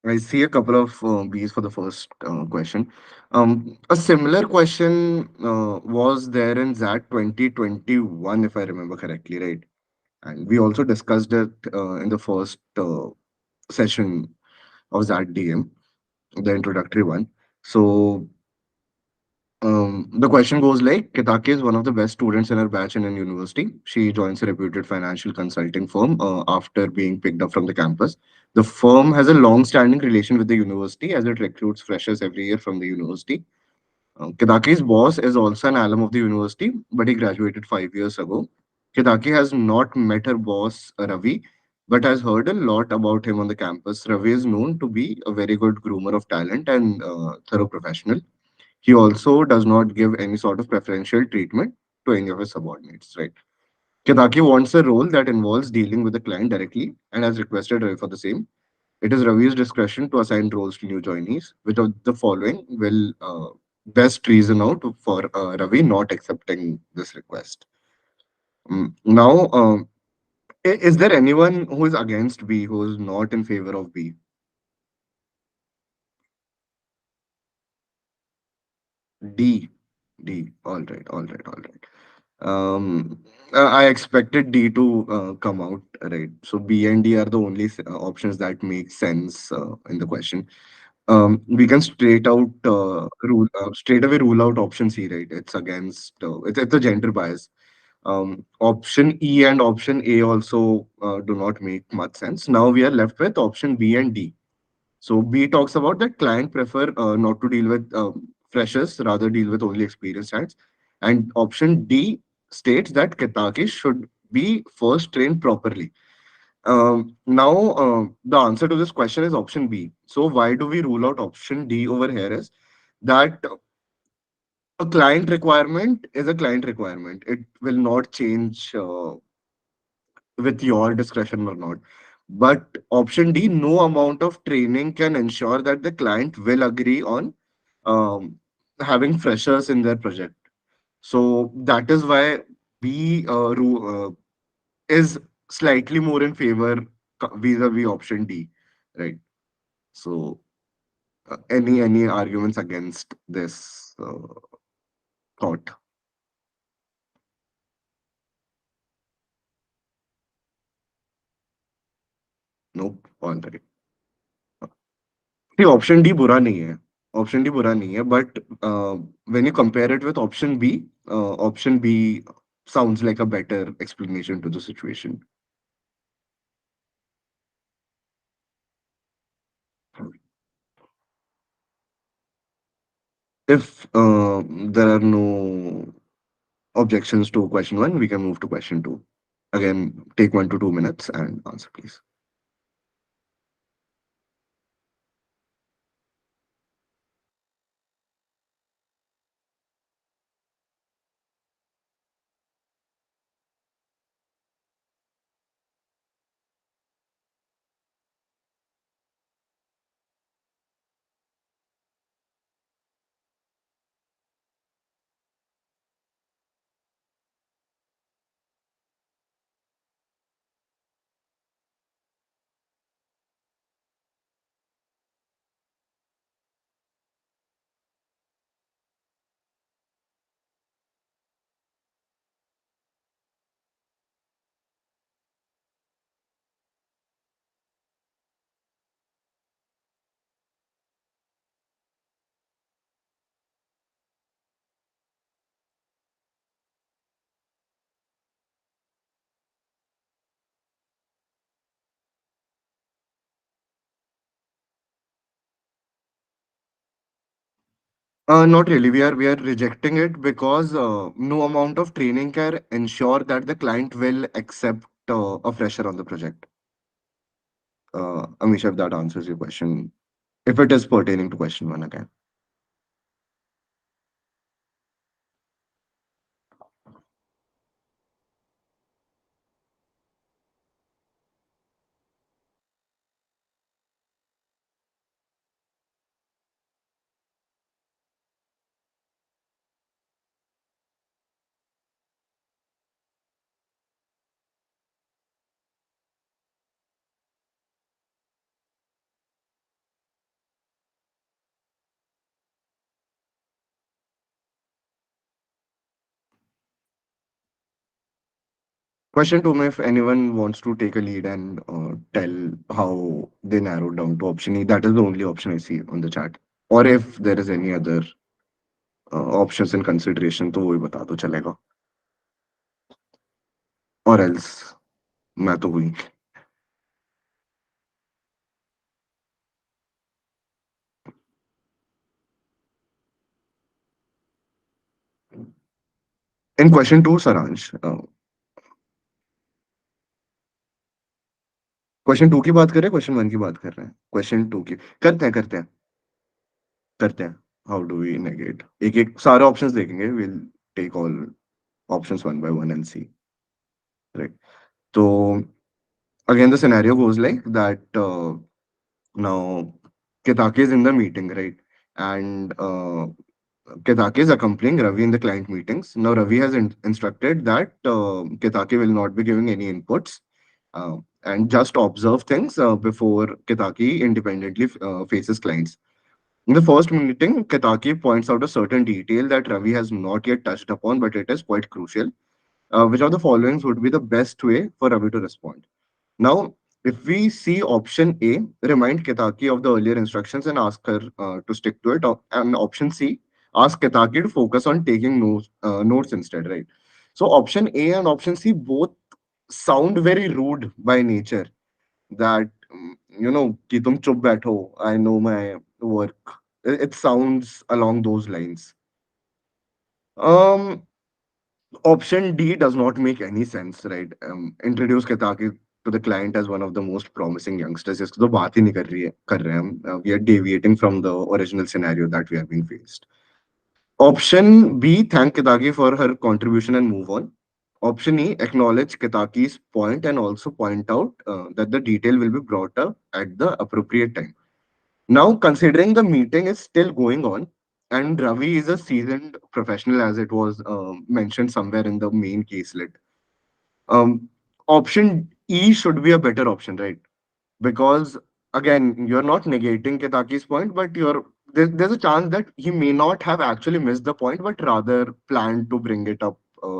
I see a couple of Bs for the first question. A similar question was there in ZAT 2021, if I remember correctly, right? And we also discussed it in the first session of ZAT DM, the introductory one. So the question goes like, Kitaki is one of the best students in her batch in a university. She joins a reputed financial consulting firm after being picked up from the campus. The firm has a long-standing relation with the university as it recruits freshers every year from the university. Kitaki's boss is also an alum of the university, but he graduated 5 years ago. Kitaki has not met her boss, Ravi, but has heard a lot about him on the campus. Ravi is known to be a very good groomer of talent and thorough professional. He also does not give any sort of preferential treatment to any of his subordinates, right? Kedaki wants a role that involves dealing with the client directly and has requested Ravi for the same. It is Ravi's discretion to assign roles to new joinees. Which of the following will best reason out for Ravi not accepting this request? Now, is there anyone who is against B, who is not in favor of B? D. D. All right, all right, all right. I expected D to come out, right? So B and D are the only options that make sense in the question. We can straight away rule out option C, right? It's against it's a gender bias. Option E and option A also do not make much sense. Now we are left with option B and D. So B talks about that client prefer not to deal with freshers, rather deal with only experienced hands. And option D states that Ketaki should be first trained properly. Now, the answer to this question is option B. So why do we rule out option D over here is that a client requirement is a client requirement. It will not change with your discretion or not. But option D, no amount of training can ensure that the client will agree on um, having freshers in their project. So that is why B is slightly more in favor vis-a-vis option D, right? So any arguments against this thought? Nope. All right. See, option D बुरा नहीं है. Option D बुरा नहीं है, but when you compare it with option B sounds like a better explanation to the situation. If there are no objections to question one, we can move to question two. Again, take 1 to 2 minutes and answer, please. Not really. We are rejecting it because no amount of training can ensure that the client will accept a fresher on the project. Amisha, if that answers your question, if it is pertaining to question one again. Question two, if anyone wants to take a lead and tell how they narrowed down to option E, that is the only option I see on the chat. Or if there is any other options in consideration, तो वो भी बता दो चलेगा. Or else मैं तो हुई. In question two, Saransh, question two की बात कर रहे हैं, क्वेश्चन वन की बात कर रहे हैं. क्वेश्चन टू की करते हैं. हाउ डू वी नेगेट, एक एक सारे ऑप्शंस देखेंगे. Will take all options one by one and see. Right. तो again the scenario goes like that. Now Kitake is in the meeting, right? And Kitake is accompanying Ravi in the client meetings. Now Ravi has instructed that Kitake will not be giving any inputs and just observe things before Kitake independently faces clients. In the first meeting, Kitake points out a certain detail that Ravi has not yet touched upon, but it is quite crucial. Which of the following would be the best way for Ravi to respond? Now, if we see option A, remind Ketaki of the earlier instructions and ask her to stick to it. And option C, ask Ketaki to focus on taking notes instead, right? So option A and option C both sound very rude by nature. That कि तुम चुप बैठो, I know my work. It sounds along those lines. Um, Option D does not make any sense, right? Introduce Ketaki to the client as one of the most promising youngsters. इसकी तो बात ही नहीं कर रहे हैं हम. We are deviating from the original scenario that we have been faced. Option B, thank Ketaki for her contribution and move on. Option E, acknowledge Ketaki's point and also point out that the detail will be brought up at the appropriate time. Now, considering the meeting is still going on, and Ravi is a seasoned professional, as it was mentioned somewhere in the main caselet, um, option E should be a better option, right? Because again, you're not negating Ketaki's point, but there's a chance that he may not have actually missed the point, but rather planned to bring it up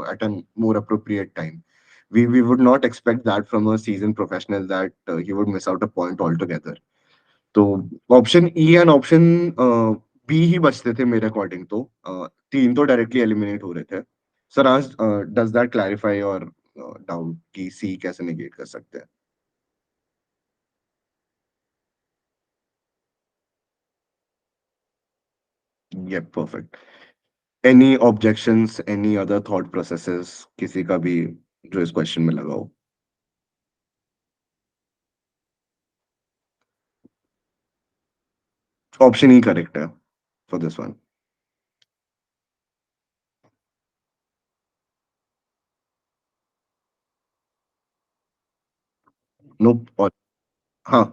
at a more appropriate time. We would not expect that from a seasoned professional that he would miss out a point altogether. तो option E and option B ही बचते थे मेरे according. तो तीन तो directly eliminate हो रहे थे. सर आज डज दैट क्लैरिफाई और डाउट कि सी कैसे नेगेट कर सकते हैं? ये perfect. Any objections, any other thought processes किसी का भी जो इस क्वेश्चन में लगा हो? ऑप्शन ही करेक्ट है फॉर दिस वन. नो. और हाँ,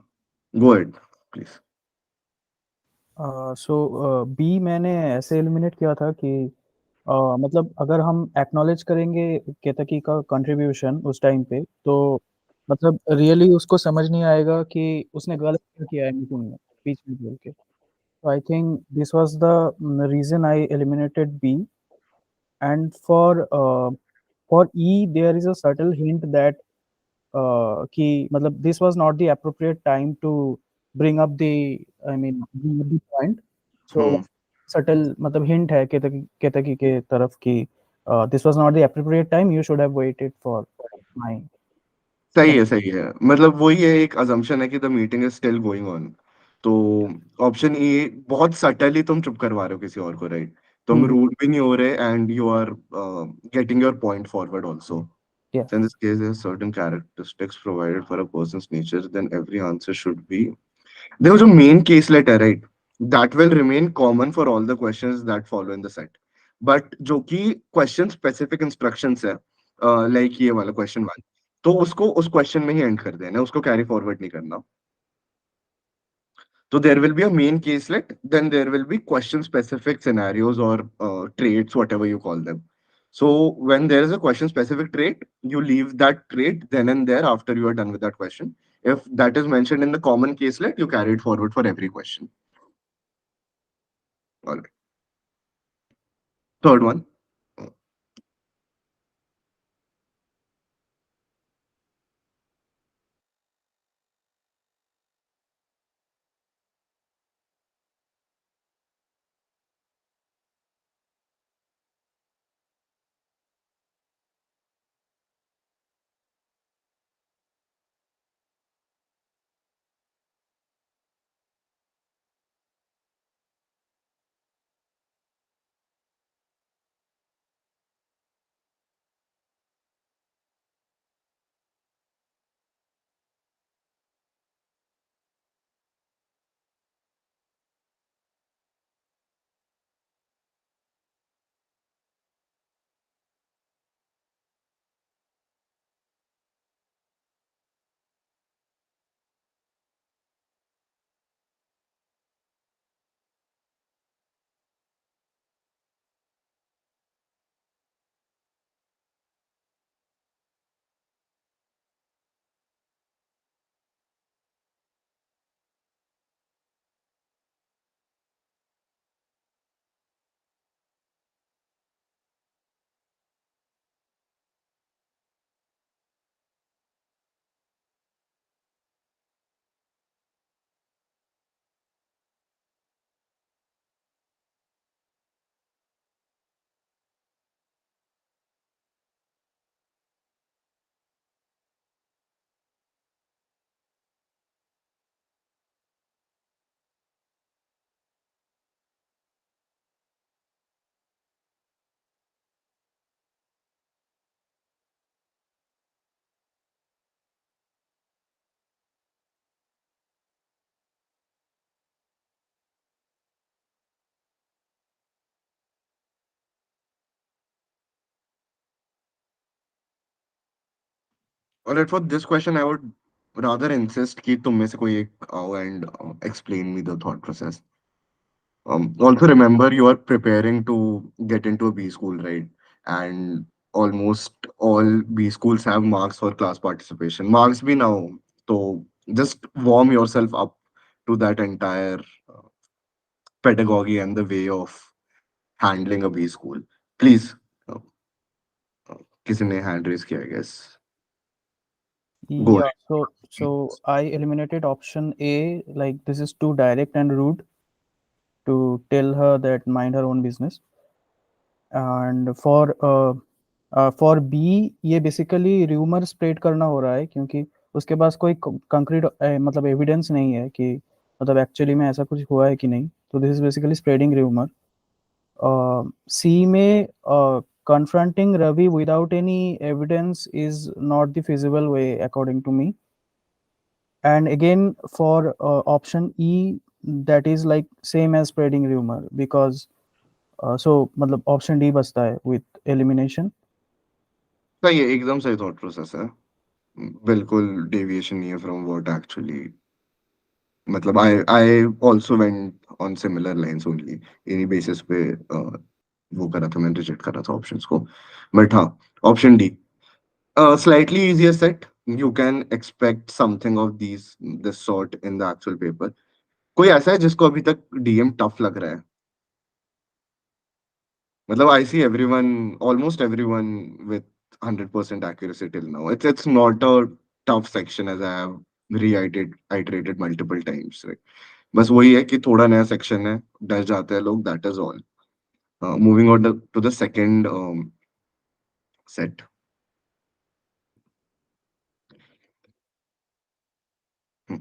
go ahead please. So B मैंने ऐसे एलिमिनेट किया था कि मतलब अगर हम एक्नॉलेज करेंगे केतकी का कंट्रीब्यूशन उस टाइम पे, तो मतलब रियली उसको समझ नहीं आएगा कि उसने गलत क्या किया है मीटिंग में, बीच में बोल के. So I think this was the reason I eliminated B. And for E, there is a subtle hint that कि मतलब this was not the appropriate time to bring up the, I mean, bring up the point. So hmm. subtle मतलब hint है केतकी के तरफ कि this was not the appropriate time. You should have waited for my. सही है. मतलब वही है, एक अजम्पशन है कि the meeting is still going on. तो ऑप्शन ए बहुत सटली तुम चुप करवा रहे हो किसी और को, राइट? तुम Mhm. रूड भी नहीं हो रहे and you are getting your point forward also. Yes. In this case, there are certain characteristics provided for a person's nature, then every answer should be. There was a main case letter, right? That will remain common for all the questions that follow in the set. But जो कि question specific instructions है, like ये वाला question one, तो उसको उस question में ही end कर देना, उसको carry forward नहीं करना. So there will be a main caselet, then there will be question specific scenarios or traits, whatever you call them. So when there is a question specific trait, you leave that trait then and there after you are done with that question. If that is mentioned in the common caselet, you carry it forward for every question. All right. Third one. Alright, for this question, I would rather insist कि तुम में से कोई एक आओ and explain me the thought process. Also remember you are preparing to get into a B school, right? And almost all B schools have marks for class participation. Marks be now, so just warm yourself up to that entire uh, pedagogy and the way of handling a B school. Please, uh, किसी ने hand raise किया, I guess. Go Yeah, so I eliminated option A, like this is too direct and rude to tell her that mind her own business. And for B ये basically rumour spread करना हो रहा है क्योंकि उसके पास कोई concrete मतलब evidence नहीं है कि मतलब एक्चुअली में ऐसा कुछ हुआ है कि नहीं, तो this is basically spreading rumour. C में confronting Ravi without any evidence is not the feasible way according to me. And again for option E, that is like same as spreading rumor because so मतलब option D बचता है with elimination. सही है, एकदम सही thought process है. बिल्कुल deviation नहीं है फ्रॉम व्हाट एक्चुअली. मतलब I also went on similar lines only. इन्हीं बेसिस पे वो करा था, मैंने रिजेक्ट करा था ऑप्शंस को. बट हाँ, option D slightly easier set. You can expect something of this sort in the actual paper. कोई ऐसा है जिसको अभी तक डीएम टफ लग रहा है? मतलब I see everyone, almost everyone with 100% accuracy till now. It's not a tough section as I have reiterated multiple times, right? बस वही है कि थोड़ा नया सेक्शन है, डर जाते हैं लोग, that is all. Moving on to the second set. Hmm.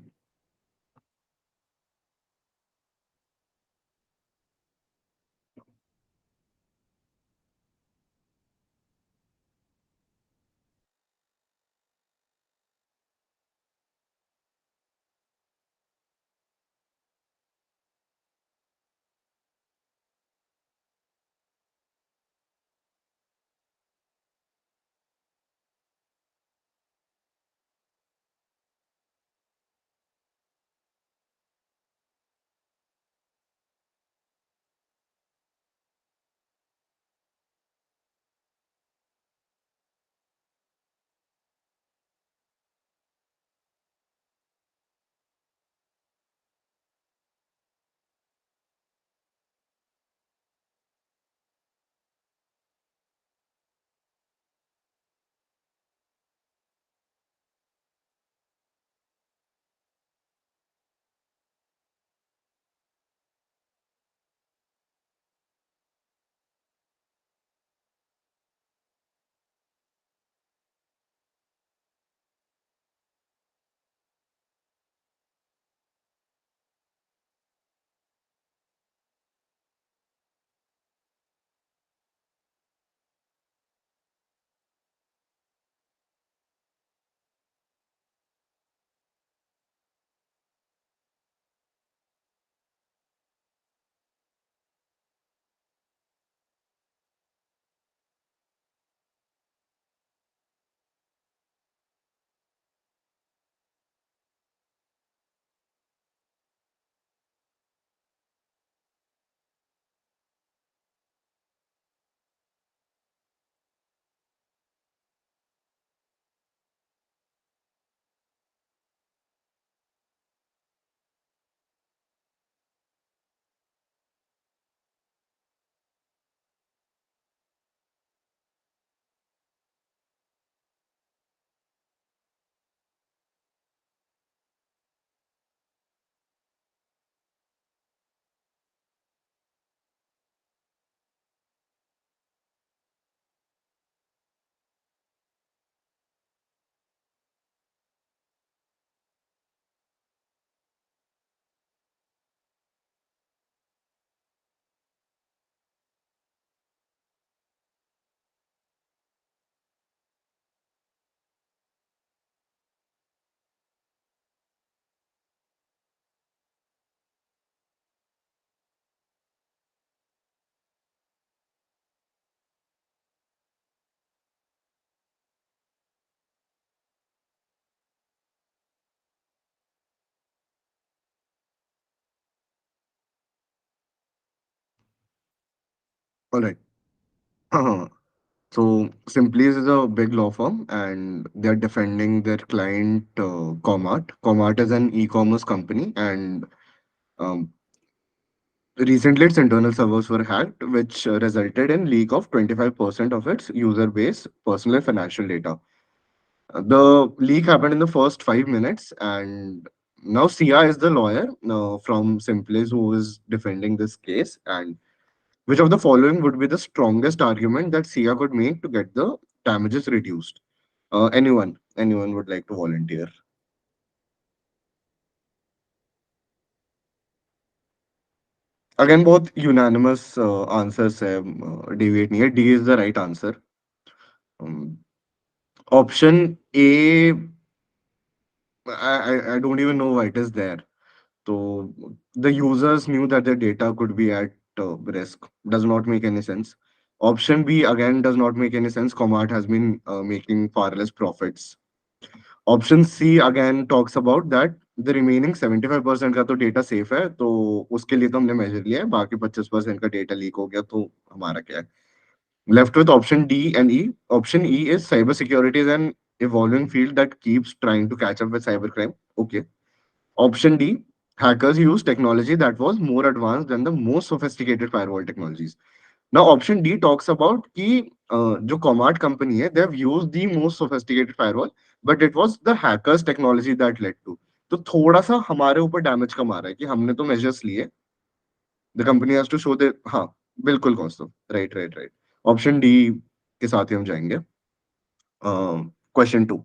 All right. So Simply is a big law firm and they're defending their client Comart. Comart is an e-commerce company and um, recently its internal servers were hacked, which resulted in leak of 25% of its user base personal and financial data. The leak happened in the first 5 minutes, and now Sia is the lawyer from Simplis who is defending this case. And which of the following would be the strongest argument that Sia could make to get the damages reduced? Anyone would like to volunteer? Again, both unanimous answers deviate near. D is the right answer. Um, Option A, I don't even know why it is there. So the users knew that their data could be at risk. Does not make any sense. Option B again does not make any sense. Comart has been making far less profits. Option C again talks about that the remaining 75% का तो data safe है तो उसके लिए तो हमने major लिया है बाकी 25% का डेटा लीक हो गया तो हमारा क्या है left with option D and E. Option E is cybersecurity is an evolving field that keeps trying to catch up with cybercrime. Okay. Option D, hackers use technology that was more advanced than the most sophisticated firewall technologies. Now, option D talks about कि जो Commart company है, they have used the most sophisticated firewall, but it was the hackers technology that led to. तो थोड़ा सा हमारे ऊपर damage कम आ रहा है कि हमने तो मेजर्स लिए the company has to show the हाँ बिल्कुल Kaustubh right right right option D के साथ ही हम जाएंगे क्वेश्चन टू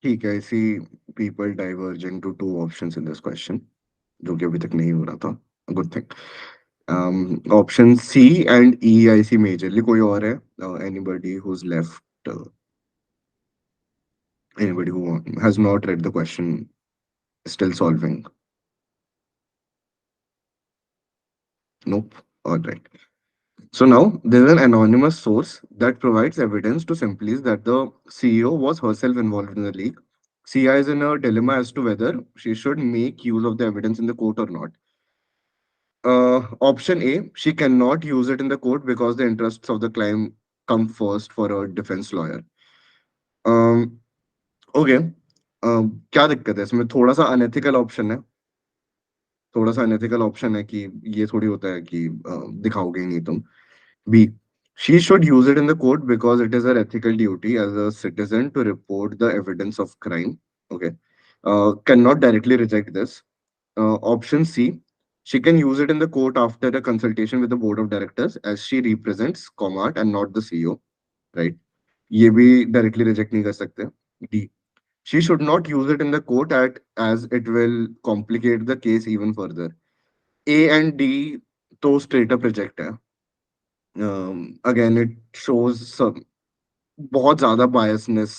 ठीक है इसी people diverging to two options in this question जो कि अभी तक नहीं हो रहा था good thing option C and E I see majorly कोई और है anybody who is left anybody who has not read the question still solving nope all right so now there's an anonymous source that provides evidence to Simplis that the CEO was herself involved in the leak. CI is in a dilemma as to whether she should make use of the evidence in the court or not. Option A, she cannot use it in the court because the interests of the claim come first for a defense lawyer. Okay क्या दिक्कत है इसमें थोड़ा सा unethical option है थोड़ा सा unethical option है कि ये थोड़ी होता है कि दिखाओगे ही नहीं तुम B she should use it in the court because it is her ethical duty as a citizen to report the evidence of crime okay cannot directly reject this option C she can use it in the court after a consultation with the board of directors as she represents Comart and not the CEO right ये भी directly reject नहीं कर सकते. D, she should not use it in the court at as it will complicate the case even further. A and D तो straight up reject है. Again it shows some बहुत ज्यादा biasness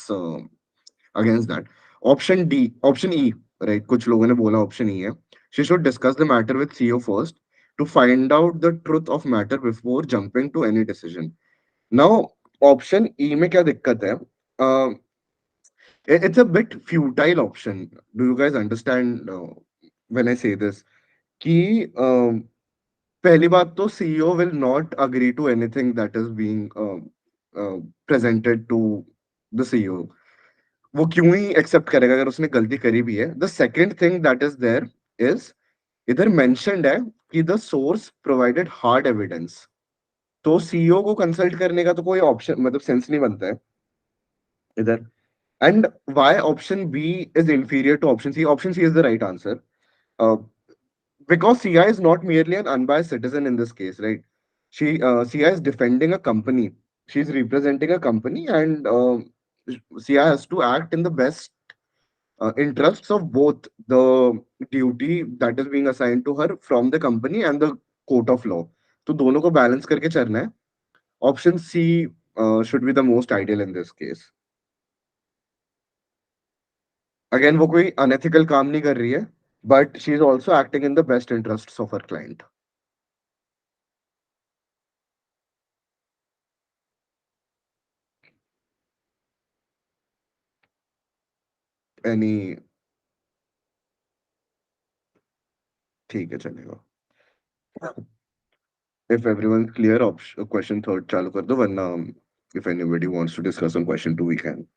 against that. Option D, option E, right? कुछ लोगों ने बोला option E है. She should discuss the matter with CEO first to find out the truth of matter before jumping to any decision. Now, option E में क्या दिक्कत है? Uh, it's a bit futile option. Do you guys understand when I say this? कि पहली बात तो CEO will not agree to anything that is being presented to the CEO. वो क्यों ही एक्सेप्ट करेगा अगर उसने गलती करी भी है. The second thing that is there is, इधर मेंशन्ड है कि the source provided hard evidence. तो सीईओ को कंसल्ट करने का तो कोई ऑप्शन मतलब सेंस नहीं बनता है इधर. And why option B is inferior to option C? Option C is the right answer. uh, because CI is not merely an unbiased citizen in this case, right? CI is defending a company. She's representing a company, and CI has to act in the best interests of both the duty that is being assigned to her from the company and the court of law. तो दोनों को balance करके चलना है. Option C should be the most ideal in this case. Again वो कोई unethical काम नहीं कर रही है, but she is also acting in the best interests of her client. Any, ठीक है चलेगा. If everyone's clear, option question third चालू कर दो, वरना if anybody wants to discuss on question two we can.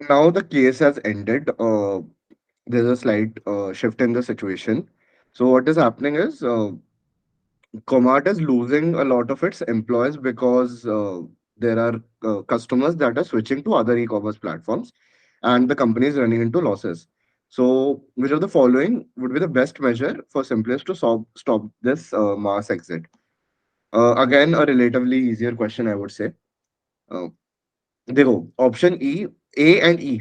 Now the case has ended. There's a slight shift in the situation. So what is happening is Commart is losing a lot of its employees because there are customers that are switching to other e-commerce platforms, and the company is running into losses. So which of the following would be the best measure for Simplest to stop this mass exit? Again, a relatively easier question, I would say. Uh, देखो, option E, A and E,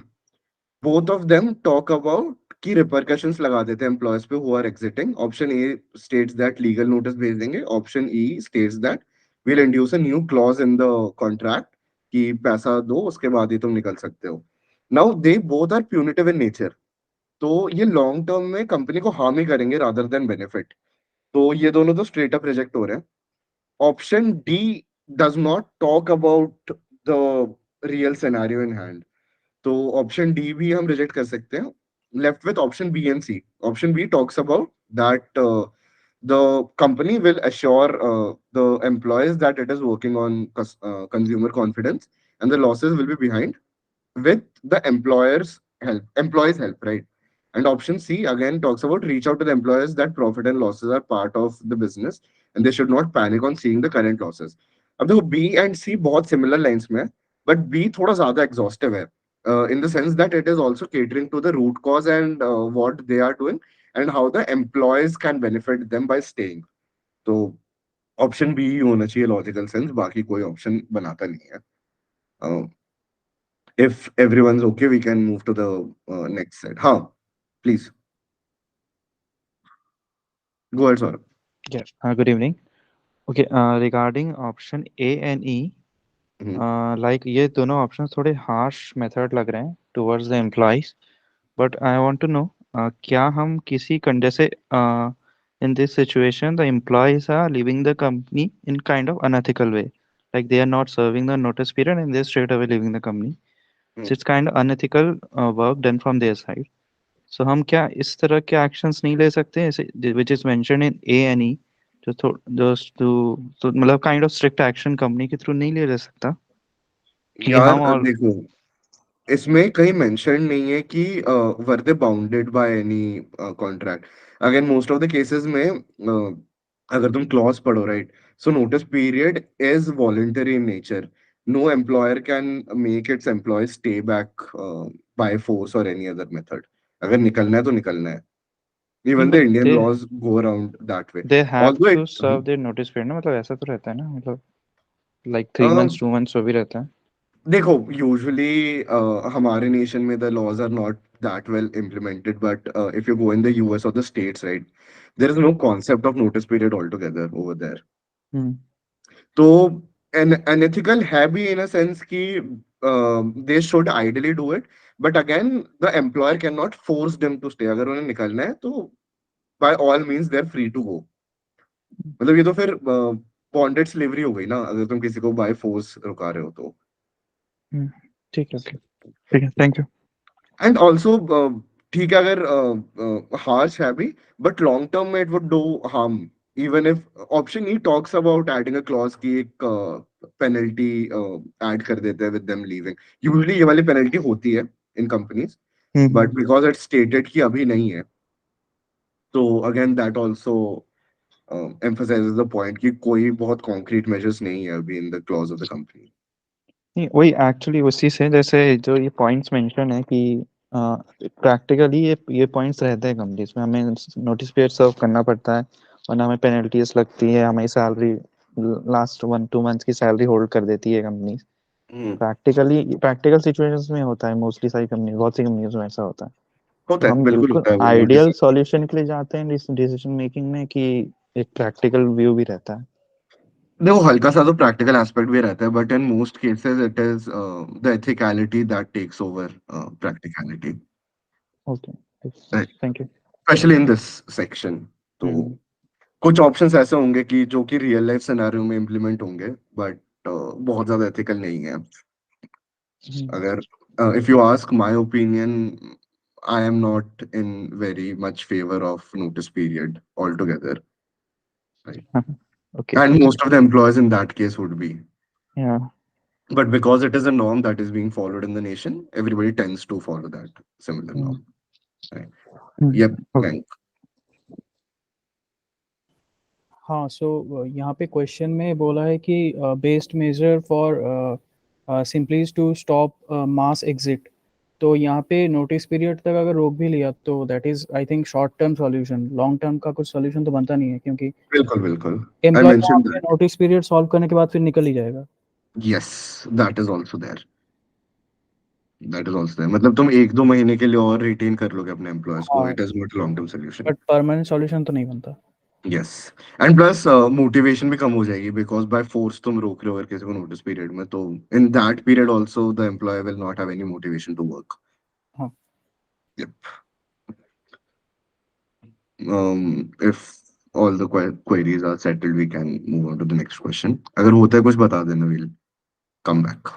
both of them talk about कि repercussions लगा देते हैं employees पे who are exiting. Option A states that legal notice भेज देंगे. Option E states that we'll introduce a new clause in the contract कि पैसा दो उसके बाद ही तुम निकल सकते हो. Now they both are punitive in nature. तो ये लॉन्ग टर्म में कंपनी को हार्म ही करेंगे रादर देन बेनिफिट. तो ये दोनों तो स्ट्रेट अप रिजेक्ट हो रहे हैं. Option D does not talk about the real scenario in hand. तो ऑप्शन डी भी हम रिजेक्ट कर सकते हैं. Left with option B and C. Option B talks about that the company will assure the employees that it is working on consumer confidence and the losses will be behind with the employees help, right? And option C again talks about reach out to the employers that profit and losses are part of the business and they should not panic on seeing the current losses. अब देखो B and सी बहुत similar lines में है, but B थोड़ा ज्यादा exhaustive है, in the sense that it is also catering to the root cause and what they are doing and how the employees can benefit them by staying. तो option B ही होना चाहिए logical sense, बाकी कोई option बनाता नहीं है. If everyone's okay, we can move to the next set. Huh, please go ahead, Saurabh. Yeah, good evening. Okay, regarding option A and E, Mhm. like ये दोनों options थोड़े harsh method लग रहे हैं towards the employees. But I want to know, क्या हम किसी जैसे in this situation the employees are leaving the company in kind of unethical way, like they are not serving the notice period and they're straight away leaving the company. So Mhm. it's kind of unethical work done from their side. So हम क्या इस तरह के actions नहीं ले सकते हैं which is mentioned in A and E, तो मतलब kind of strict action company के थ्रू नहीं लिया जा सकता क्योंकि यार हम और देखो, इसमें कहीं मेंशन नहीं है कि were they bounded by any contract. Again most of the cases में अगर तुम क्लॉज पढ़ो, right, so notice period is voluntary in nature. No employer can make its employ stay back by force और any other method. अगर निकलना है तो निकलना है. नहीं even the but Indian laws go around that way. They have although to it, serve their notice period ना, मतलब ऐसा तो रहता है ना, मतलब लाइक 3 मंथ्स 2 मंथ्स वो भी रहता है. देखो यूजुअली हमारे नेशन में the laws are not that well implemented, but if you go in the US और the States, right, there is no concept of notice period altogether over there. Hmm. तो unethical है भी in a sense कि they should ideally do it, but again the employer can not force them to stay. अगर उन्हें निकलना है तो by all means they are free to गो. मतलब ये तो फिर बॉन्डेड स्लेवरी हो गई ना, अगर तुम किसी को बाय फोर्स रुका रहे हो तो. हम्म, ठीक है, ओके, ठीक है, थैंक यू. एंड ऑल्सो ठीक है, अगर हार्श है भी, बट लॉन्ग टर्म में it would do harm. Even if option E talks about adding a clause की एक पेनल्टी ऐड कर देते हैं विद देम लीविंग. यूजुअली ये वाली पेनल्टी होती है in companies, hmm. But because it's stated कि अभी नहीं है, तो again that also emphasizes the point कि कोई बहुत concrete measures नहीं है अभी in the clause of the company. नहीं वही एक्चुअली उसी से जैसे जो ये पॉइंट्स मेंशन है कि प्रैक्टिकली ये पॉइंट्स रहते हैं कंपनीज में, हमें नोटिस पीरियड सर्व करना पड़ता है वरना हमें पेनल्टीज लगती है, हमें सैलरी लास्ट 1-2 मंथ्स की सैलरी होल्ड कर देती है कंपनी. हम्म. प्रैक्टिकल सिचुएशंस में होता है, मोस्टली सारी कंपनी बहुत सी कंपनीज में ऐसा होता है. तो होता है, हम बिल्कुल बिल्कुल होता है वो आइडियल सॉल्यूशन के लिए जाते हैं इस डिसीजन मेकिंग में कि एक प्रैक्टिकल व्यू भी रहता है. देखो हल्का सा तो प्रैक्टिकल एस्पेक्ट भी रहता है, but in most cases it is the ethicality that takes over practicality, okay, thank you. Specially in this section. तो हम्म. कुछ ऑप्शंस ऐसे होंगे कि जो कि रियल लाइफ सिनेरियो में इम्प्लीमेंट होंगे, बट बहुत ज्यादा एथिकल नहीं है. अगर if you ask my opinion, I am not in very much favour of notice period altogether, okay. and most of the employees in that case would be. या. But because it is a norm that is being followed in the nation, everybody tends to follow that similar norm. Right? Yep. Okay. Thank. हाँ, सो यहाँ पे question में बोला है कि best measure for सिंपलीज to stop mass exit. तो यहाँ पे नोटिस पीरियड तक अगर रोक भी लिया तो that is I think short term solution, long term का कुछ सॉल्यूशन तो बनता नहीं है, क्योंकि बिल्कुल, बिल्कुल। आई एम्प्लॉय तो मेंशन्ड आपके दैट। नोटिस पीरियड सॉल्व करने के बाद फिर निकल ही जाएगा। Yes, that is also there. That is also there. मतलब तुम 1-2 महीने के लिए और रिटेन कर लोगे अपने एम्प्लॉयर्स को। हाँ, it is not a long term solution. But permanent solution तो नहीं बनता। यस। एंड प्लस मोटिवेशन भी कम हो जाएगी, बिकॉज बाय फोर्स तुम रोक रहे हो अगर किसी को नोटिस पीरियड में, तो in that period also the employer will not have any motivation to work. हाँ। Yep. If all the queries are settled, we can move on to the next question. अगर होता है कुछ बता देना, we'll come back.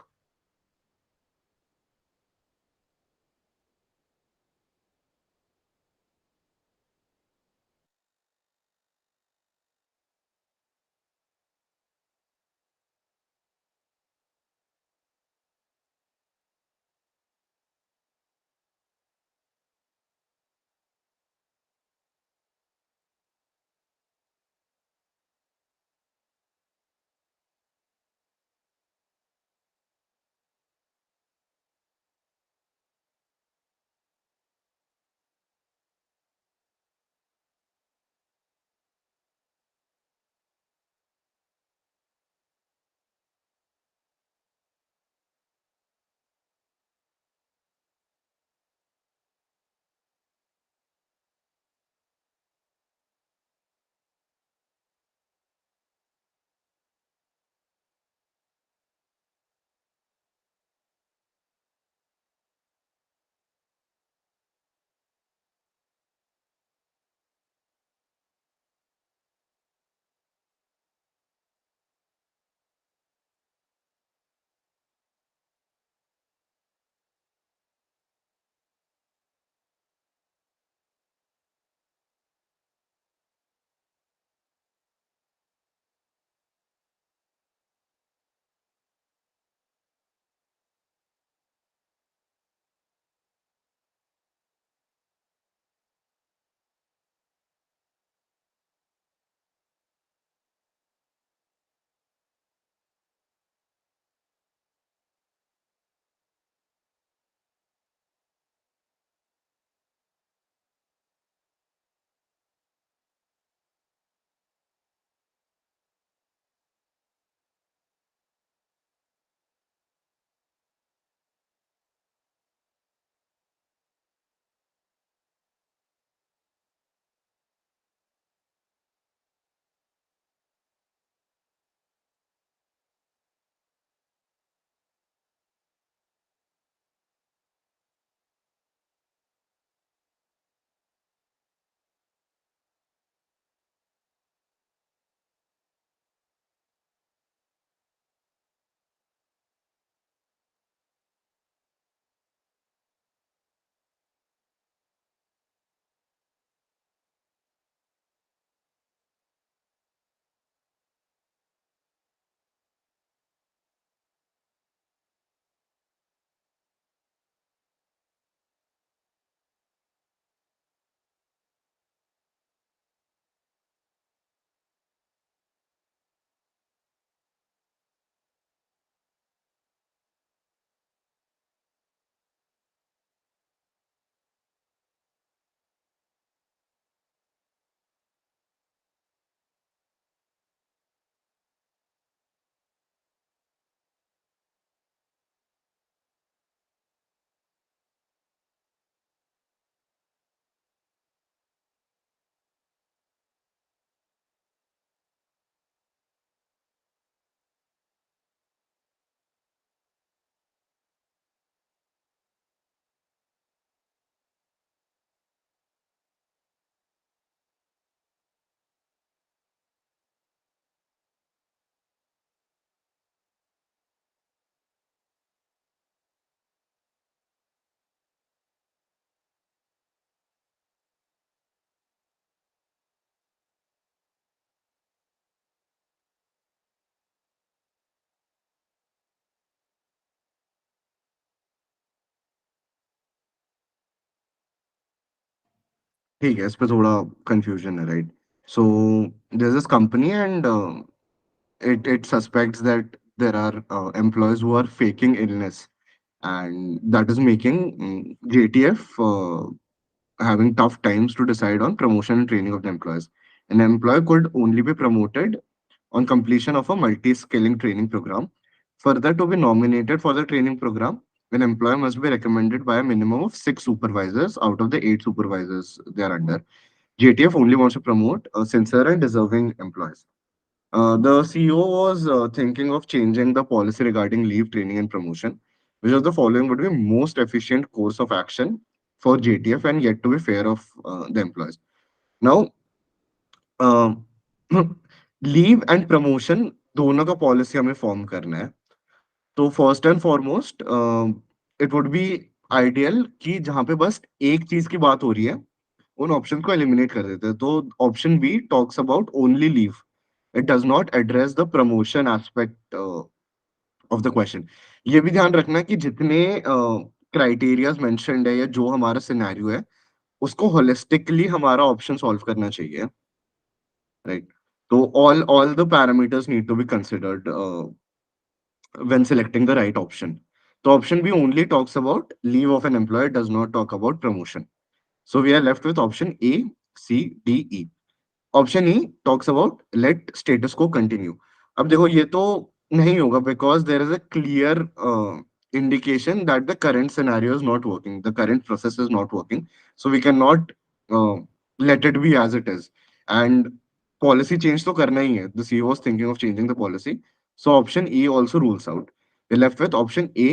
ठीक है, इस पे थोड़ा कंफ्यूजन है, right? So there is this company and it suspects that there are employees who are faking illness and that is making JTF having tough times to decide on promotion and training of the employees. An employee could only be promoted on completion of a multi-skilling training program. Further, to be nominated for the training program, an employer must be recommended by a minimum of 6 supervisors out of the 8 supervisors they are under. JTF only wants to promote sincere and deserving employees. The CEO was thinking of changing the policy regarding leave, training, and promotion, which of the following would be most efficient course of action for JTF and yet to be fair of the employees. Now, uh, leave and promotion दोनों का policy हमें form करना है तो first and foremost it would be ideal कि जहां पे बस एक चीज की बात हो रही है उन ऑप्शन को एलिमिनेट कर देते हैं तो option B talks about only leave it does not address the promotion aspect of the question ये भी ध्यान रखना कि जितने क्राइटेरियाज मेंशन्ड है या जो हमारा सिनेरियो है उसको होलिस्टिकली हमारा ऑप्शन सॉल्व करना चाहिए right? So all the parameters need to be considered when selecting the right option. So option B only talks about leave of an employer, does not talk about promotion. So we are left with option A, C, D, E. Option E talks about let status को continue अब देखो ये तो नहीं होगा because there is a clear indication that the current scenario is not working, the current process is not working, so we cannot let it be as it is. And policy change तो करना ही है. The CEO was thinking of changing the policy, so option E also rules out. We're left with option A,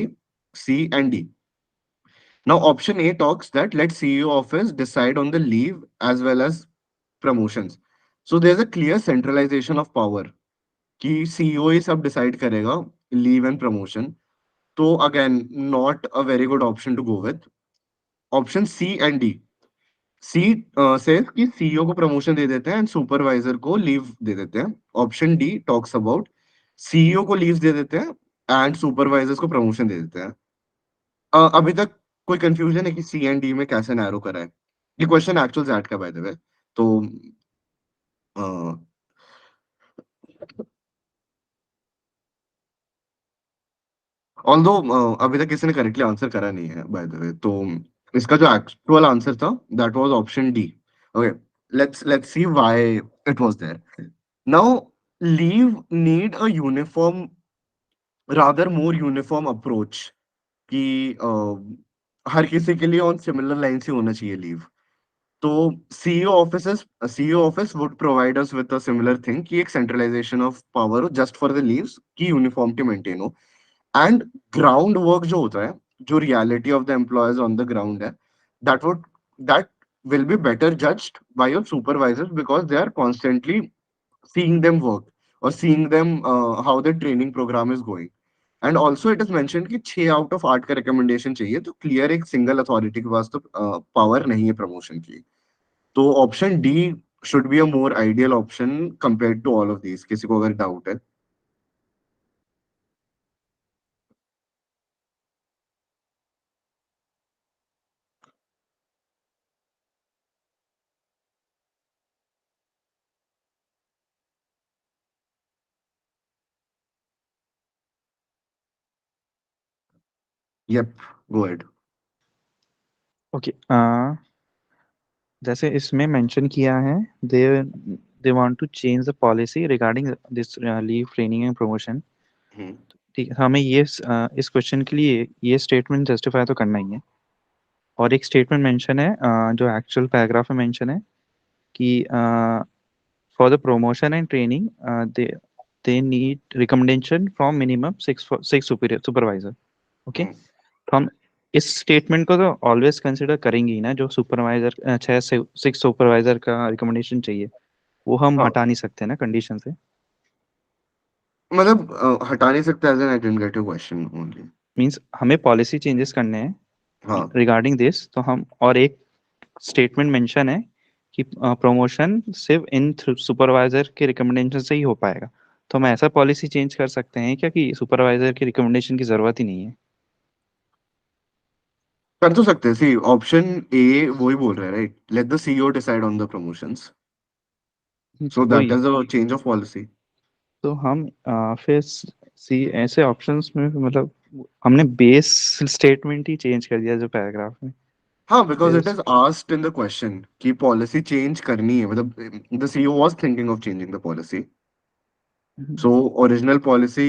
C, and D. Now, option A talks that let CEO office decide on the leave as well as promotions. So there's a clear centralization of power कि CEO ही सब decide करेगा leave and promotion. तो again, not a very good option to go with. Option C and D. C says कि CEO को promotion दे देते हैं and supervisor को leave दे देते हैं. Option D talks about CEO को leaves दे देते हैं and supervisors को promotion दे देते हैं. अभी तक कोई कंफ्यूजन है कि सी एंड डी में कैसे नैरो करा है ये क्वेश्चन एक्चुअल जैट का बाय द वे तो ऑल्दो अभी तक किसी ने करेक्टली आंसर करा नहीं है बाय द वे तो इसका जो एक्चुअल आंसर था that was option D okay let's see why it was there now leave need a uniform rather more uniform approach कि हर किसी के लिए ऑन सिमिलर लाइंस ही होना चाहिए लीव तो CEO office would provide us with a similar thing कि एक सेंट्रलाइजेशन ऑफ पावर हो जस्ट फॉर द लीव्स की यूनिफॉर्मिटी मेंटेन हो एंड ग्राउंड वर्क जो होता है जो reality of the employees on the ground है that would that will be better judged by your supervisors because they are constantly seeing them work or seeing them how the training program is going. And also it is mention कि 6 out of 8 का recommendation चाहिए तो clear एक single authority के पास तो power नहीं है promotion की तो option D should be a more ideal option compared to all of these किसी को अगर डाउट है यप गो अहेड ओके जैसे इसमें मेंशन किया है they they want to change the policy regarding this leave training and promotion ठीक है हमें ये इस क्वेश्चन के लिए ये स्टेटमेंट जस्टिफाई तो करना ही है और एक स्टेटमेंट मेंशन है जो एक्चुअल पैराग्राफ में मेंशन है कि for the promotion and training they need recommendation from minimum 6 supervisor okay तो हम इस स्टेटमेंट को तो ऑलवेज कंसिडर करेंगे ही ना जो सुपरवाइजर 6 सुपरवाइजर का रिकमेंडेशन चाहिए वो हम हाँ हटा नहीं सकते ना कंडीशन से मतलब हटा नहीं सकते as an I didn't get your question only means हमें पॉलिसी चेंजेस करने हैं हाँ रिगार्डिंग दिस तो हम और एक स्टेटमेंट मेंशन है कि प्रमोशन सिर्फ इन सुपरवाइजर के रिकमेंडेशन से ही हो पाएगा तो हम ऐसा पॉलिसी चेंज कर सकते हैं क्या कि सुपरवाइजर के रिकमेंडेशन की जरूरत ही नहीं है कर तो सकते हैं सी ऑप्शन ए वही बोल रहा है right let the CEO decide on the promotions so that वही is a change of policy तो हम फिर सी ऐसे ऑप्शंस में मतलब हमने बेस स्टेटमेंट ही चेंज कर दिया जो पैराग्राफ में। हाँ, बिकॉज फिर it is asked in the question कि पॉलिसी चेंज करनी है, मतलब the CEO was thinking of changing the policy, so original policy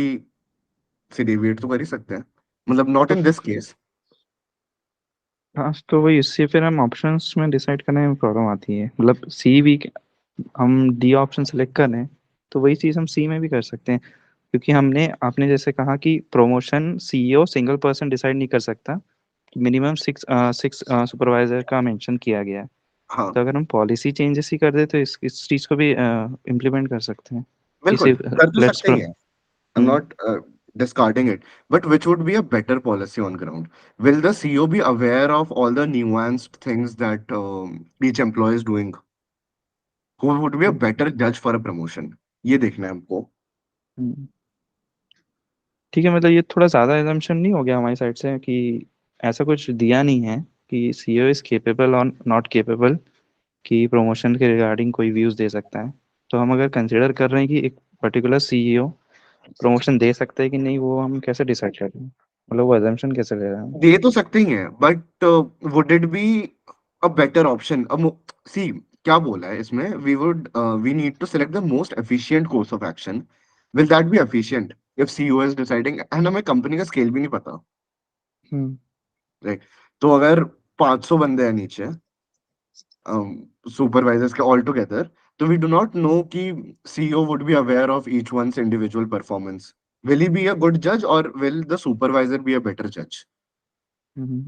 से डेविएट तो कर ही सकते हैं, मतलब नॉट तो इन दिस केस। हाँ, तो वही इससे फिर हम ऑप्शंस में डिसाइड करने में प्रॉब्लम आती है। मतलब सी भी हम डी ऑप्शन सेलेक्ट कर रहे हैं, तो वही चीज़ हम सी में भी कर सकते हैं, क्योंकि हमने आपने जैसे कहा कि promotion CEO single person decide नहीं कर सकता, मिनिमम सिक्स सिक्स सुपरवाइजर का मेंशन किया गया है। हाँ, तो अगर हम पॉलिसी चेंजेस ही कर दे तो इस चीज़ को भी इम्प्लीमेंट कर सकते हैं कि बिल्कुल सिर्फ कर तो लेट्स। सकते ही हैं। I'm not discarding it, but which would be a better policy on ground? Will the CEO be aware of all the nuanced things that each employee is doing? Who would be a better judge for a promotion? ये देखना है हमको। ठीक है, मतलब ये थोड़ा ज़्यादा एजम्पशन नहीं हो गया हमारी साइड से कि ऐसा कुछ दिया नहीं है कि सीईओ इज़ केपेबल और नॉट केपेबल कि प्रमोशन के रिगार्डिंग कोई व्यूज़ दे सकता है। तो हम अगर कंसिडर कर रहे हैं कि एक पर्टिकुलर सीईओ प्रमोशन दे सकता है कि नहीं, वो हम कैसे डिसाइड कर रहे हैं? मतलब वो एजम्पशन कैसे ले रहे हैं? दे तो सकते ही हैं, but would it be a better option? अब सी क्या बोला है इसमें, we need to select the most efficient course of action. Will that be efficient if CEO is deciding, and हमें कंपनी का स्केल भी नहीं पता, हम्म। राइट? तो अगर 500 बंदे हैं नीचे supervisors ke all together, so we do not know ki CEO would be aware of each one's individual performance. Will he be a good judge or will the supervisor be a better judge? हम्म।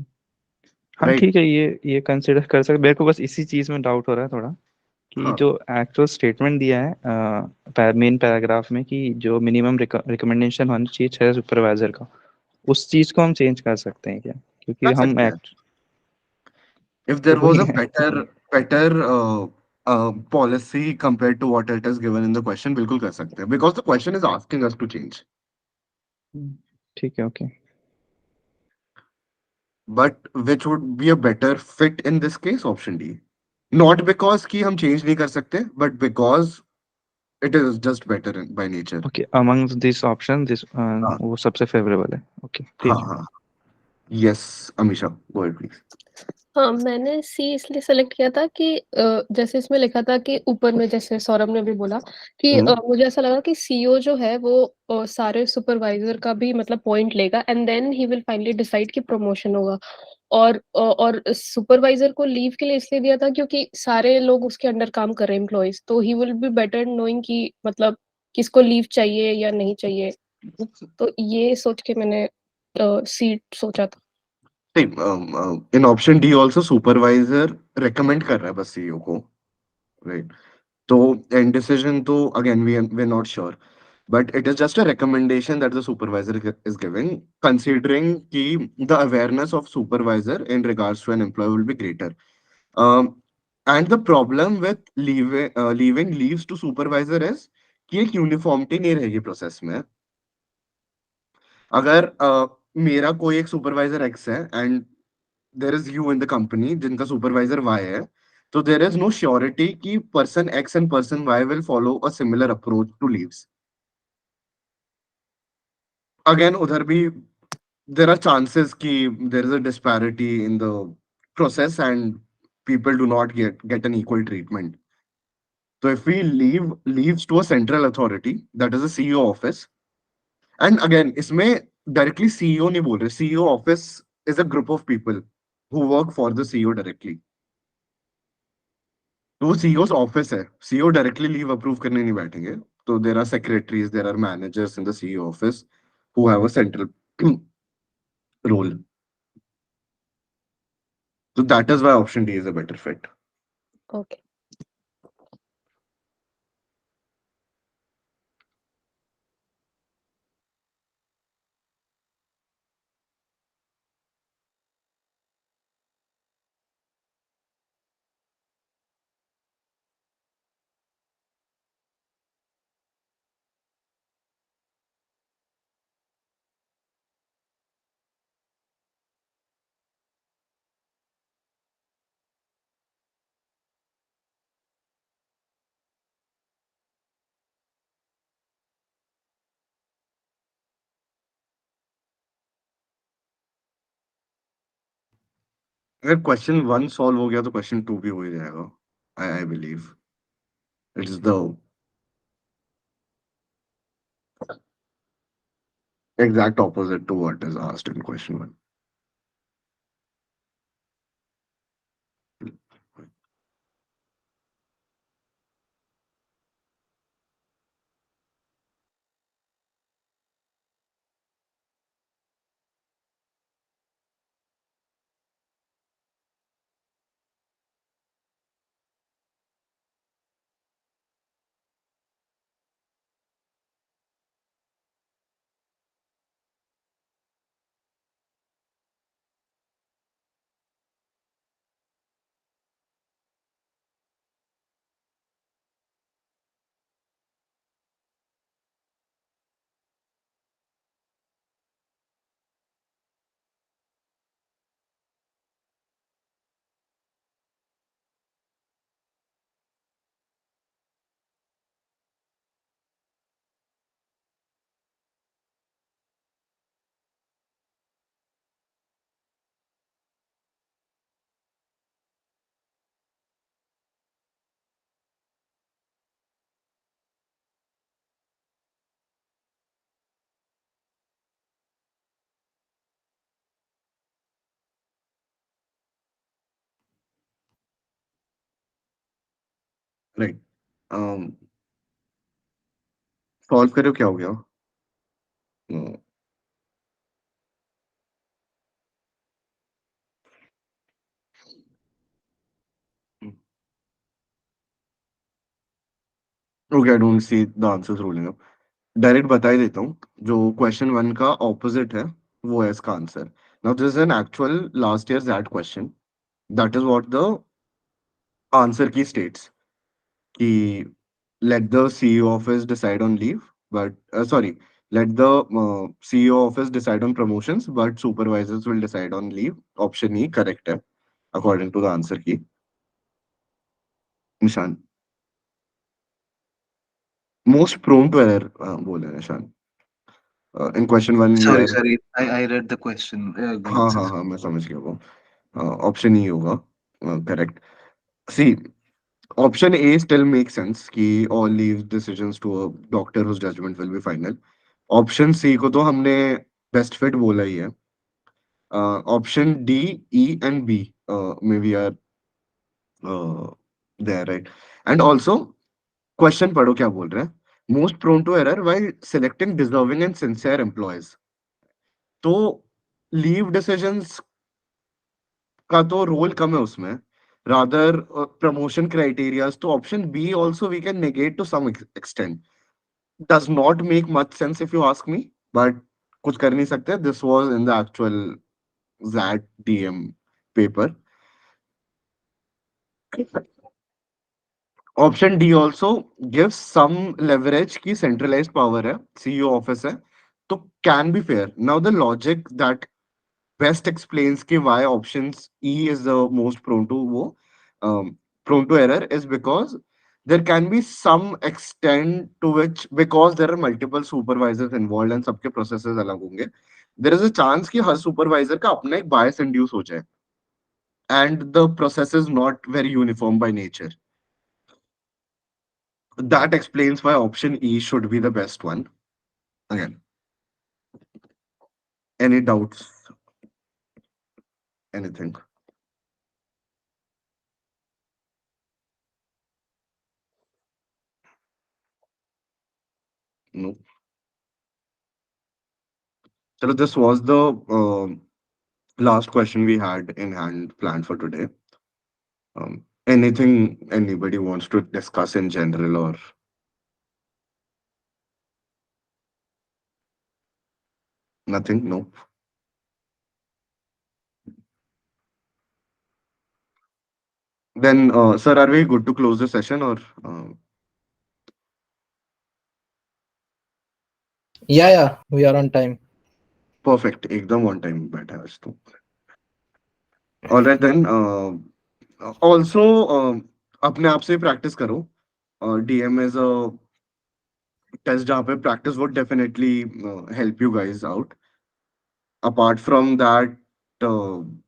हाँ Right? ठीक है, ये consider कर सकते। मेरे को बस इसी चीज़ में डाउट हो रहा है थोड़ा कि हाँ, जो एक्चुअल स्टेटमेंट दिया है मेन पैराग्राफ में कि जो मिनिमम रिकमेंडेशन होना चाहिए 6 सुपरवाइजर का, उस चीज़ को हम चेंज कर सकते हैं क्या? क्योंकि कर हम सकते हैं। एक्ट If तो there was वही a है। better policy compared to what it is given in the question, बिल्कुल कर सकते हैं, because the question is asking us to change. ठीक है, okay. But which would be a better fit in this case? Option D. Not because कि हम change नहीं कर सकते, but because it is just better by nature. Okay, among this option this हाँ, वो सबसे फेवरेबल है। ओके, हाँ, ठीक है। हाँ। Yes, Amisha, go ahead, please. हाँ, मैंने सी इसलिए सेलेक्ट किया था कि जैसे इसमें लिखा था कि ऊपर में जैसे सौरभ ने भी बोला कि हम्म, मुझे ऐसा लगा कि सीईओ जो है वो सारे सुपरवाइजर का भी मतलब पॉइंट लेगा and then he will finally decide कि प्रमोशन होगा। और सुपरवाइजर को लीव के लिए इसलिए दिया था क्योंकि सारे लोग उसके अंडर काम कर रहे हैं एम्प्लॉइज, तो he will be better knowing कि मतलब किसको लीव चाहिए या नहीं चाहिए। तो ये सोच के मैंने सीट सोचा था। In option D also supervisor recommend कर रहा है बस सीईओ को, राइट? तो एंड डिसीजन तो again we are not sure, but it is just a recommendation that the supervisor is giving, considering ki the awareness of supervisor in regards to an employee will be greater. um, and the problem with leaving leaves to supervisor is कि एक uniformity नहीं रहेगी process में। अगर मेरा कोई एक supervisor X है and there is you in the company जिनका सुपरवाइजर वाई है, तो देयर इज नो श्योरिटी कि person X and person Y will follow a similar approach to leaves. Again उधर भी there are chances ki there is a disparity in the process and people do not get an equal treatment. So if we leave leaves to a central authority, that is a CEO office, and again इसमें directly CEO नहीं बोल रहे, CEO office is a group of people who work for the CEO directly. तो वो CEO's office है, CEO directly leave approve करने नहीं बैठेंगे। तो there are secretaries, there are managers in the CEO office who have a central role. So that is why option D is a better fit. Okay. अगर question 1 solve हो गया तो question 2 भी हो ही जाएगा। I believe it's the exact opposite to what is asked in question 1. Right. Um, solve करो क्या हो गया? Okay, I don't see the answers rolling up. Direct बता ही देता हूँ, जो क्वेश्चन 1 का ऑपोजिट है वो है इसका answer. Now this is an actual last year that question, that is what the answer की स्टेट्स कि let the CEO office decide on leave, but sorry, let the CEO office decide on promotions, but supervisors will decide on leave. Option E correct है, according to the answer key. निशान most prone to error बोले निशान। In question 1 we Sorry, are sorry. I read the question. Go on, हाँ sir. हाँ हाँ मैं समझ गया वो। ऑप्शन ई होगा correct. See option A still make sense कि all leave decisions to a doctor whose judgment will be final. Option C को तो हमने बेस्ट फिट बोला ही है। Option D, E and B में we are there right. And also question पढ़ो क्या बोल रहे हैं, most prone to error while selecting deserving and sincere employees. तो लीव डिसीजंस का तो रोल कम है उसमें, रादर प्रमोशन क्राइटेरियाज। तो option B also we can negate to some extent, does not make much sense if you ask me, but कुछ कर नहीं सकते, this was in the actual ZAT DM paper. Option D also gives some leverage की centralised power है, CEO office है, तो can be fair. Now the logic that best explains ki why options E is the most prone to error is because there can be some extent to which, because there are multiple supervisors involved and सबके processes अलग होंगे, there is a chance कि हर supervisor का अपना एक bias induce हो जाए and the process is not very uniform by nature. That explains why option E should be the best one. Again, any doubts? Anything? No. So this was the last question we had in hand planned for today. Anything anybody wants to discuss in general or nothing? No. Then, sir, are we good to close the session or? Yeah, we are on time. Perfect. एकदम on time बैठा है आज तो. All right then. Also, अपने आप से practice करो. DM is a test जहाँ पे practice would definitely help you guys out. Apart from that,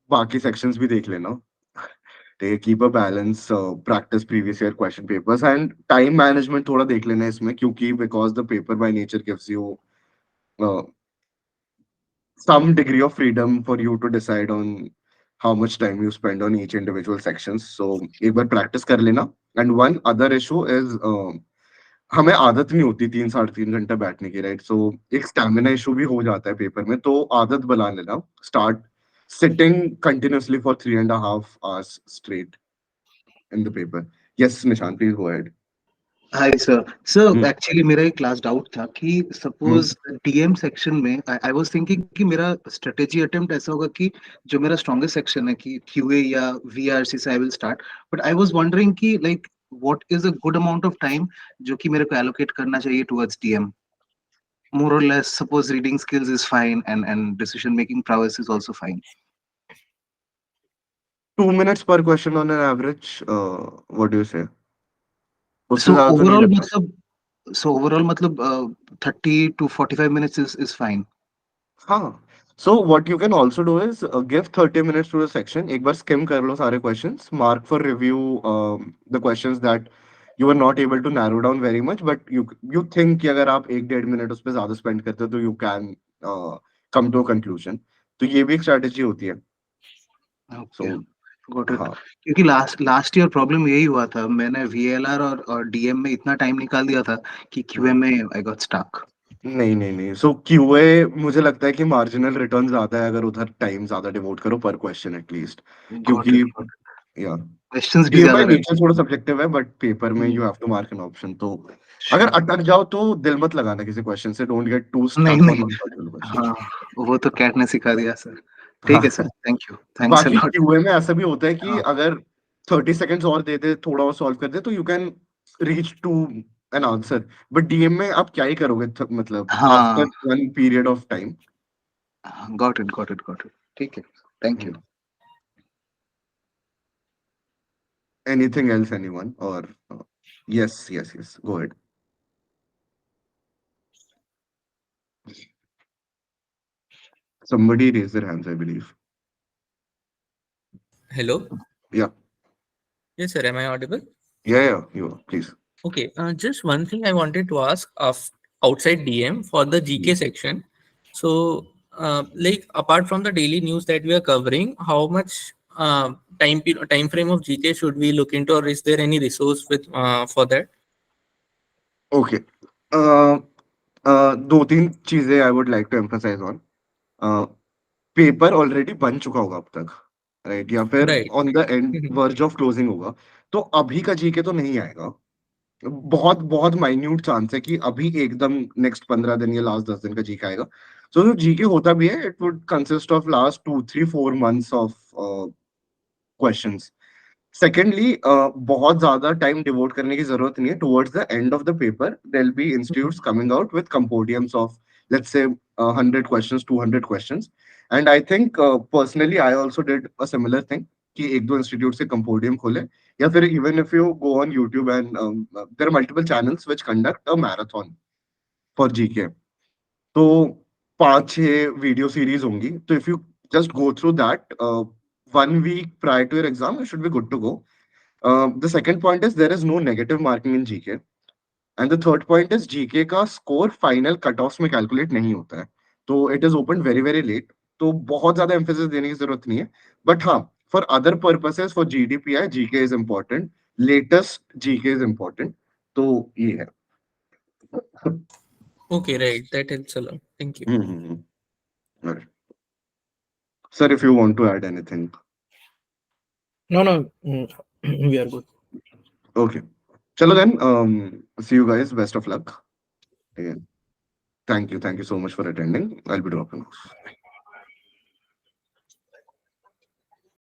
बाकी sections भी देख लेना. They keep a balance, practice previous year question papers and time management थोड़ा देख लेना इसमें क्योंकि because the paper by nature gives you uh, some degree of freedom for you to decide on how much time you spend on each individual sections. So एक बार practice कर लेना. And one other issue is हमें आदत नहीं होती 3 साढ़े 3 घंटा बैठने की, राइट? सो एक स्टैमिना इशू भी हो जाता है पेपर में, तो आदत बना लेना. Start sitting continuously for 3.5 hours straight in the paper. Yes, Nishant, please go ahead. Hi sir. So Hmm. actually मेरा एक क्लास डाउट था कि Hmm. सपोज डीएम सेक्शन में आई वाज थिंकिंग कि मेरा स्ट्रेटेजी अटेम्प्ट ऐसा होगा कि जो मेरा स्ट्रॉन्गेस्ट सेक्शन है कि क्यूए या वीआरसी से I will start, but I was wondering कि like what is a good amount of time जो कि मेरे को एलोकेट करना चाहिए towards DM. More or less, suppose reading skills is fine and decision making prowess is also fine. 2 minutes per question on an average. What do you say? उससे So ज्यादा तो नहीं overall लगता. मतलब मतलब 30 to 45 minutes is fine. हाँ. So what you can also do is give 30 minutes to the section. एक बार skim कर लो सारे questions. Mark for review the questions that you were not able to narrow down very much, but you think कि अगर आप 1 डेढ़ minute उस पर ज्यादा spend करते हो तो you can come to a conclusion. तो ये भी एक strategy होती है. Okay, So got it. हाँ. क्योंकि लास्ट ईयर प्रॉब्लम यही हुआ था, मैंने वीएलआर और डीएम में इतना टाइम निकाल दिया था कि क्यूए में आई गॉट स्टक. नहीं नहीं नहीं. सो क्यूए मुझे लगता है कि मार्जिनल रिटर्न ज्यादा है अगर उधर टाइम ज्यादा डिवोट करो पर क्वेश्चन एटलीस्ट. गॉट क्योंकि इट. या क्वेश्चंस भी डीए बाय ज्यादा नेचर रहते थोड़ा सब्जेक्टिव है बट पेपर में हैं. You have to mark an option. तो अगर श्योर. अटक जाओ तो दिल मत लगाना किसी क्वेश्चन से. डोंट गेट टू नहीं स्टक ऑन नहीं. One particular question. हाँ, वो तो कैट ने सिखा दिया सर. ठीक हाँ. है sir, thank you, thanks a बाकी लॉट. क्यूए में ऐसा भी होता है कि हाँ अगर 30 सेकेंड्स और दे दे थोड़ा और सॉल्व कर दे तो you can reach to an answer. But DM में आप क्या ही करोगे मतलब आफ्टर हाँ, one period of time. Got it got it got it. ठीक है, thank you. Anything else, anyone? Or yes, yes, yes. Go ahead. Somebody raised their hands, I believe. Hello. Yeah, Yes, sir. Am I audible? yeah. You are, please. Okay. Just one thing I wanted to ask of outside DM for the GK section. So, like apart from the daily news that we are covering, how much time frame of GK should we look into, or is there any resource with for that? Okay. दो तीन चीजें I would like to emphasize on. Paper already बन चुका होगा अब तक, right? या फिर Right. On the end Mhm. Verge of closing होगा. तो अभी का जीके तो नहीं आएगा. बहुत बहुत माइन्यूट चांस है कि अभी एकदम नेक्स्ट 15 दिन या लास्ट 10 दिन का जीके आएगा. सो जो जीके होता भी है it would consist of last 2 3 4 months of questions. Secondly बहुत ज्यादा टाइम डिवोट करने की जरूरत नहीं है. Towards the end of the paper there will be institutes coming out with compendiums of let's say 100 questions 200 questions. And I think personally I also did a similar thing कि एक दो institute से compendium खोले या फिर even if you go on YouTube and there are multiple channels which conduct a marathon for GK. तो 5 6 video series होंगी. तो if you just go through that 1 week prior to your exam, you should be good to go. The second point is there is no negative marking in GK. And the third point is GK का score final cutoffs में calculate नहीं होता है. तो it is opened very very late. तो बहुत ज्यादा emphasis देने की जरूरत नहीं है. But हाँ, for other purposes for GDPI, GK is important. Latest GK is important. तो ये है. Okay, right. That helps a lot. Thank you. Hmm. Right. Sir, if you want to add anything. No. We are good. Okay. Chalo then, see you guys. Best of luck. Again. Thank you. Thank you so much for attending. I'll be dropping off.